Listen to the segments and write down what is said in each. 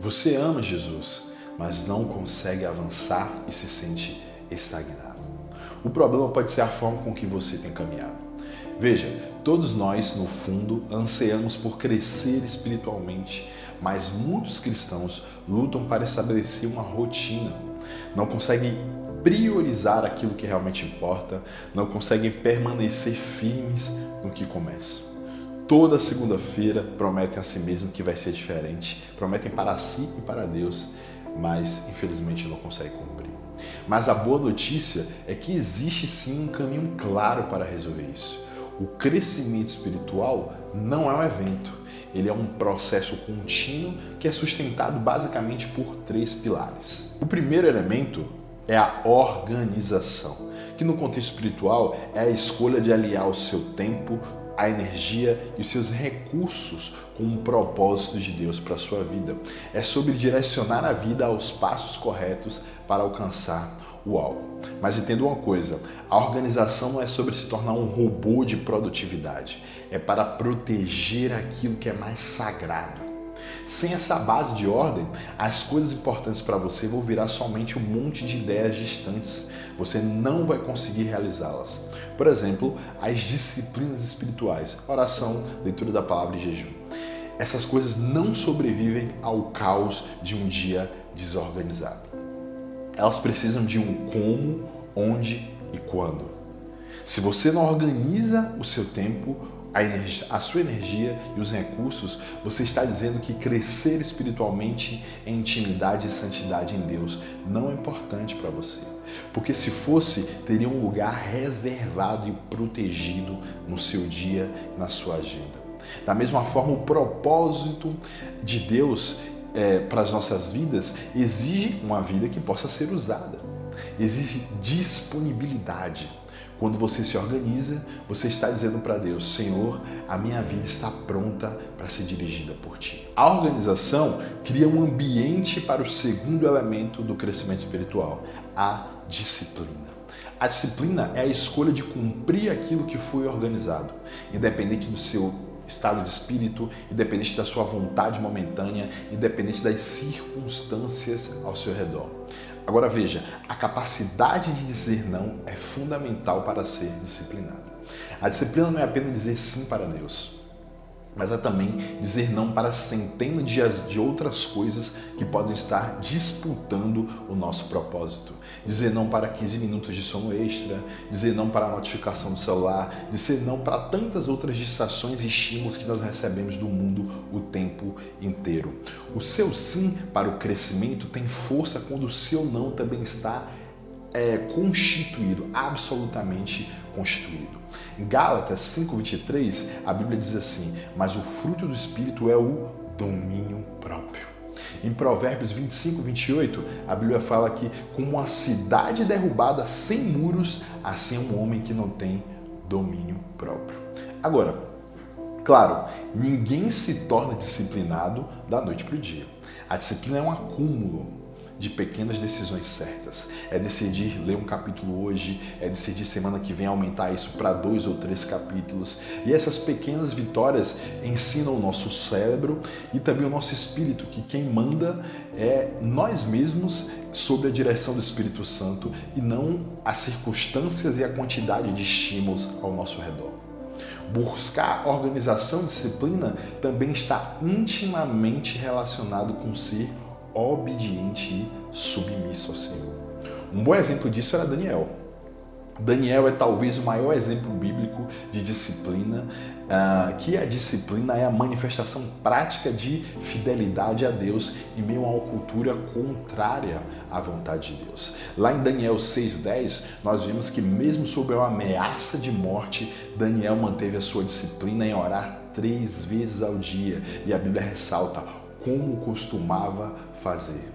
Você ama Jesus, mas não consegue avançar e se sente estagnado. O problema pode ser a forma com que você tem caminhado. Veja, todos nós, no fundo, ansiamos por crescer espiritualmente, mas muitos cristãos lutam para estabelecer uma rotina. Não conseguem priorizar aquilo que realmente importa, não conseguem permanecer firmes no que começam. Toda segunda-feira prometem a si mesmo que vai ser diferente, prometem para si e para Deus, mas infelizmente não conseguem cumprir. Mas a boa notícia é que existe sim um caminho claro para resolver isso. O crescimento espiritual não é um evento, ele é um processo contínuo que é sustentado basicamente por 3 pilares. O primeiro elemento é a organização, que no contexto espiritual é a escolha de aliar o seu tempo, a energia e os seus recursos com o propósito de Deus para a sua vida. É sobre direcionar a vida aos passos corretos para alcançar o alvo. Mas entenda uma coisa, a organização não é sobre se tornar um robô de produtividade, é para proteger aquilo que é mais sagrado. Sem essa base de ordem, as coisas importantes para você vão virar somente um monte de ideias distantes. Você não vai conseguir realizá-las. Por exemplo, as disciplinas espirituais, oração, leitura da palavra e jejum. Essas coisas não sobrevivem ao caos de um dia desorganizado. Elas precisam de um como, onde e quando. Se você não organiza o seu tempo, a sua energia e os recursos, você está dizendo que crescer espiritualmente em intimidade e santidade em Deus não é importante para você. Porque se fosse, teria um lugar reservado e protegido no seu dia, na sua agenda. Da mesma forma, o propósito de Deus para as nossas vidas exige uma vida que possa ser usada. Exige disponibilidade. Quando você se organiza, você está dizendo para Deus: Senhor, a minha vida está pronta para ser dirigida por Ti. A organização cria um ambiente para o segundo elemento do crescimento espiritual, a disciplina. A disciplina é a escolha de cumprir aquilo que foi organizado, independente do seu estado de espírito, independente da sua vontade momentânea, independente das circunstâncias ao seu redor. Agora veja, a capacidade de dizer não é fundamental para ser disciplinado. A disciplina não é apenas dizer sim para Deus, mas é também dizer não para centenas de outras coisas que podem estar disputando o nosso propósito. Dizer não para 15 minutos de sono extra, dizer não para a notificação do celular, dizer não para tantas outras distrações e estímulos que nós recebemos do mundo o tempo inteiro. O seu sim para o crescimento tem força quando o seu não também está constituído, absolutamente constituído. Em Gálatas 5:23, a Bíblia diz assim: mas o fruto do Espírito é o domínio próprio. Em Provérbios 25:28, a Bíblia fala que como uma cidade derrubada sem muros, assim é um homem que não tem domínio próprio. Agora, claro, ninguém se torna disciplinado da noite para o dia. A disciplina é um acúmulo de pequenas decisões certas. É decidir ler um capítulo hoje, é decidir semana que vem aumentar isso para 2 ou 3 capítulos. E essas pequenas vitórias ensinam o nosso cérebro e também o nosso espírito, que quem manda é nós mesmos sob a direção do Espírito Santo e não as circunstâncias e a quantidade de estímulos ao nosso redor. Buscar organização e disciplina também está intimamente relacionado com ser obediente e submisso ao Senhor. Um bom exemplo disso era Daniel. Daniel é talvez o maior exemplo bíblico de disciplina, que a disciplina é a manifestação prática de fidelidade a Deus em meio a uma cultura contrária à vontade de Deus. Lá em Daniel 6:10, nós vimos que mesmo sob uma ameaça de morte, Daniel manteve a sua disciplina em orar 3 vezes ao dia. E a Bíblia ressalta como costumava fazer.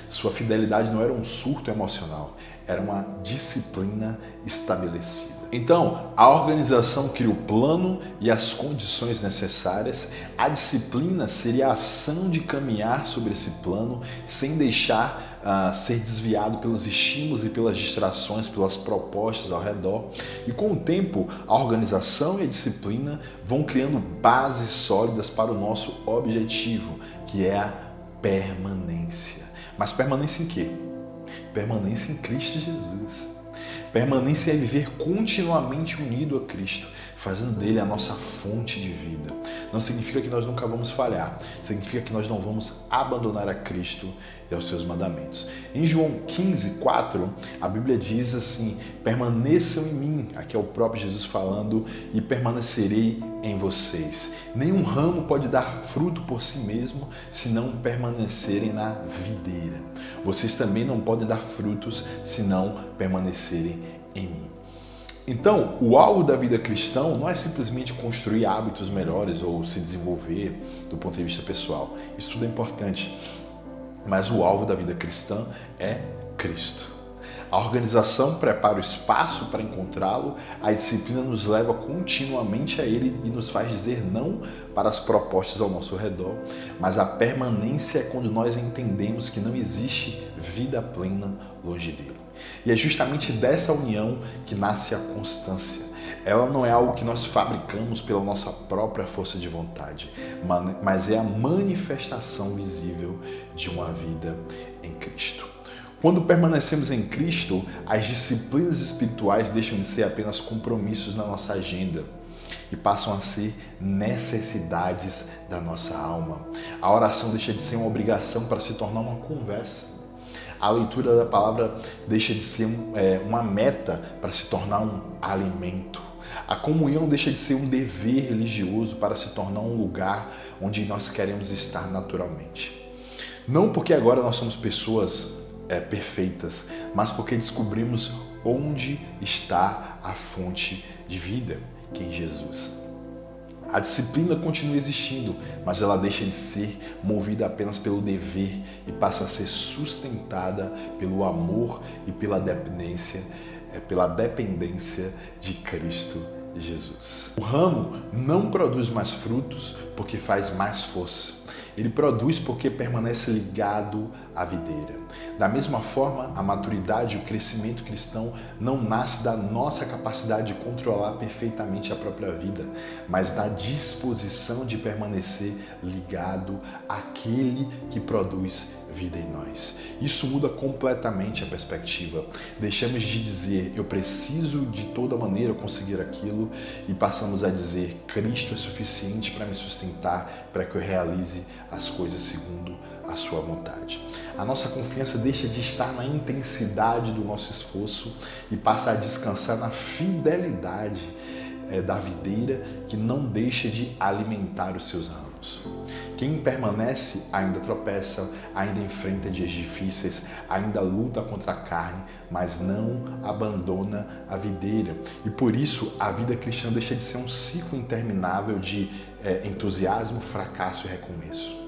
Sua fidelidade não era um surto emocional, era uma disciplina estabelecida. Então, a organização cria o plano e as condições necessárias. A disciplina seria a ação de caminhar sobre esse plano sem deixar ser desviado pelos estímulos e pelas distrações, pelas propostas ao redor. E com o tempo, a organização e a disciplina vão criando bases sólidas para o nosso objetivo, que é a permanência. Mas permanência em quê? Permanência em Cristo Jesus. Permanência é viver continuamente unido a Cristo, fazendo dele a nossa fonte de vida. Não significa que nós nunca vamos falhar, significa que nós não vamos abandonar a Cristo e aos seus mandamentos. Em João 15:4, a Bíblia diz assim: permaneçam em mim, aqui é o próprio Jesus falando, e permanecerei em vocês. Nenhum ramo pode dar fruto por si mesmo se não permanecerem na videira. Vocês também não podem dar frutos se não permanecerem em mim. Então, o alvo da vida cristã não é simplesmente construir hábitos melhores ou se desenvolver do ponto de vista pessoal. Isso tudo é importante. Mas o alvo da vida cristã é Cristo. A organização prepara o espaço para encontrá-lo, a disciplina nos leva continuamente a Ele e nos faz dizer não para as propostas ao nosso redor, mas a permanência é quando nós entendemos que não existe vida plena longe dele. E é justamente dessa união que nasce a constância. Ela não é algo que nós fabricamos pela nossa própria força de vontade, mas é a manifestação visível de uma vida em Cristo. Quando permanecemos em Cristo, as disciplinas espirituais deixam de ser apenas compromissos na nossa agenda e passam a ser necessidades da nossa alma. A oração deixa de ser uma obrigação para se tornar uma conversa. A leitura da palavra deixa de ser uma meta para se tornar um alimento. A comunhão deixa de ser um dever religioso para se tornar um lugar onde nós queremos estar naturalmente. Não porque agora nós somos pessoas perfeitas, mas porque descobrimos onde está a fonte de vida, que é em Jesus. A disciplina continua existindo, mas ela deixa de ser movida apenas pelo dever e passa a ser sustentada pelo amor e pela dependência de Cristo Jesus. O ramo não produz mais frutos porque faz mais força. Ele produz porque permanece ligado à videira. Da mesma forma, a maturidade e o crescimento cristão não nasce da nossa capacidade de controlar perfeitamente a própria vida, mas da disposição de permanecer ligado àquele que produz vida em nós. Isso muda completamente a perspectiva. Deixamos de dizer, eu preciso de toda maneira conseguir aquilo, e passamos a dizer, Cristo é suficiente para me sustentar, para que eu realize as coisas segundo a sua vontade. A nossa confiança deixa de estar na intensidade do nosso esforço e passa a descansar na fidelidade da videira que não deixa de alimentar os seus ramos. Quem permanece ainda tropeça, ainda enfrenta dias difíceis, ainda luta contra a carne, mas não abandona a videira. E por isso a vida cristã deixa de ser um ciclo interminável de entusiasmo, fracasso e recomeço.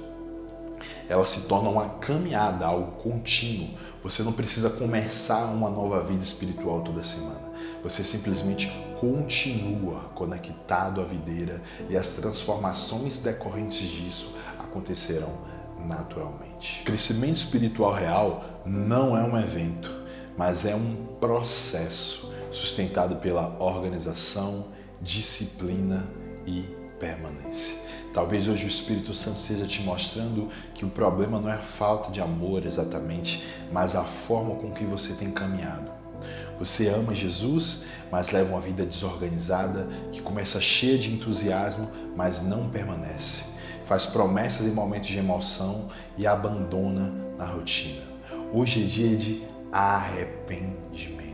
Ela se torna uma caminhada, algo contínuo. Você não precisa começar uma nova vida espiritual toda semana. Você simplesmente continua conectado à videira e as transformações decorrentes disso acontecerão naturalmente. O crescimento espiritual real não é um evento, mas é um processo sustentado pela organização, disciplina e permanência. Talvez hoje o Espírito Santo esteja te mostrando que o problema não é a falta de amor exatamente, mas a forma com que você tem caminhado. Você ama Jesus, mas leva uma vida desorganizada, que começa cheia de entusiasmo, mas não permanece. Faz promessas em momentos de emoção e abandona na rotina. Hoje é dia de arrependimento.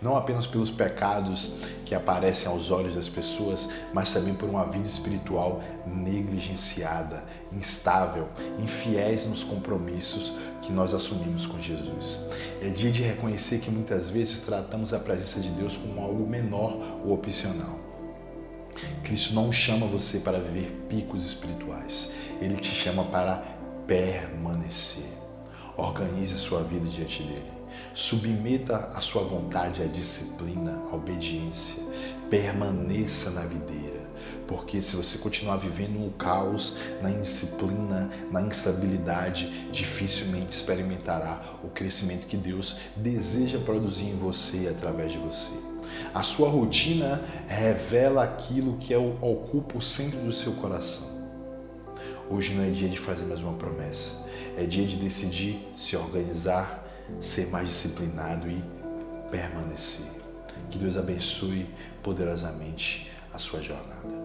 Não apenas pelos pecados que aparecem aos olhos das pessoas, mas também por uma vida espiritual negligenciada, instável, infiéis nos compromissos que nós assumimos com Jesus. É dia de reconhecer que muitas vezes tratamos a presença de Deus como algo menor ou opcional. Cristo não chama você para viver picos espirituais, Ele te chama para permanecer. Organize a sua vida diante dele. Submeta a sua vontade à disciplina, à obediência. Permaneça na videira. Porque se você continuar vivendo no caos, na indisciplina, na instabilidade, dificilmente experimentará o crescimento que Deus deseja produzir em você e através de você. A sua rotina revela aquilo que ocupa o centro do seu coração. Hoje não é dia de fazer mais uma promessa. É dia de decidir se organizar, ser mais disciplinado e permanecer. Que Deus abençoe poderosamente a sua jornada.